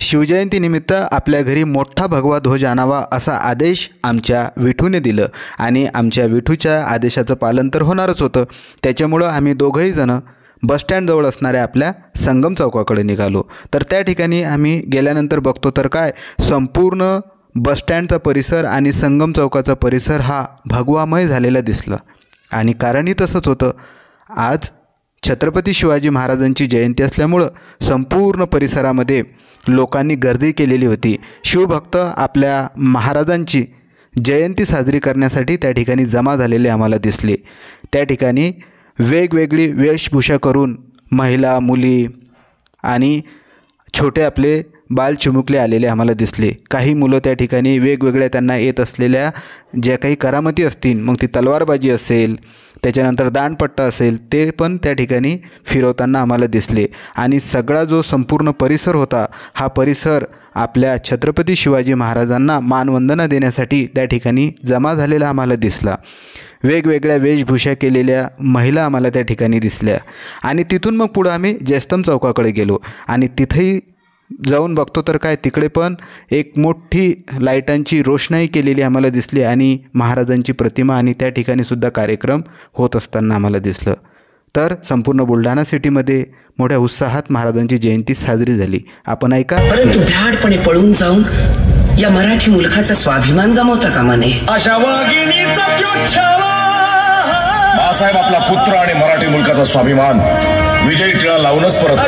शिवजयंतीनिमित्त आपल्या घरी मोठा भगवा ध्वज आणावा असा आदेश आमच्या विठूने दिलं आणि आमच्या विठूच्या आदेशाचं पालन तर होणारच होतं। त्याच्यामुळं आम्ही दोघंही जण बसस्टँडजवळ असणाऱ्या आपल्या संगम चौकाकडे निघालो। तर त्या ठिकाणी आम्ही गेल्यानंतर बघतो तर काय संपूर्ण बसस्टँडचा परिसर आणि संगम चौकाचा परिसर हा भगवामय झालेला दिसला। आणि कारणही तसंच होतं, आज छत्रपती शिवाजी महाराजांची जयंती असल्यामुळं संपूर्ण परिसरामध्ये लोकांनी गर्दी केलेली होती। शिवभक्त आपल्या महाराजांची जयंती साजरी करण्यासाठी त्या ठिकाणी जमा झालेले आम्हाला दिसले। त्या ठिकाणी वेगवेगळी वेशभूषा करून महिला, मुली आणि छोटे आपले बालचिमुकले आलेले आम्हाला दिसले। काही मुलं त्या ठिकाणी वेगवेगळ्या त्यांना येत असलेल्या ज्या काही करामती असतील, मग ती तलवारबाजी असेल, त्याच्यानंतर दांडपट्टा असेल, ते पण त्या ठिकाणी फिरवताना आम्हाला दिसले। आणि सगळा जो संपूर्ण परिसर होता, हा परिसर आपल्या छत्रपती शिवाजी महाराजांना मानवंदना देण्यासाठी त्या ठिकाणी जमा झालेला आम्हाला दिसला। वेगवेगळ्या वेशभूषा केलेल्या महिला आम्हाला त्या ठिकाणी दिसल्या। आणि तिथून मग पुढं आम्ही जयस्तंभ चौकाकडे गेलो आणि तिथेही जाऊन बघतो तर काय तिकडे पण एक मोठी लाईटांची रोषणाई केलेली आम्हाला दिसली आणि महाराजांची प्रतिमा आणि त्या ठिकाणी सुद्धा कार्यक्रम होत असताना आम्हाला दिसलं। तर संपूर्ण बुलढाणा सिटीमध्ये मोठ्या उत्साहात महाराजांची जयंती साजरी झाली। आपण ऐका। परंतु भ्याडपणे पळून जाऊन या मराठी मुलखाचा स्वाभिमान गमावता कामा नये। अशा वाघिणीचा बाळासाहेब आपला पुत्र आणि मराठी मुलकाचा स्वाभिमान विजयी टिळा लावूनच परत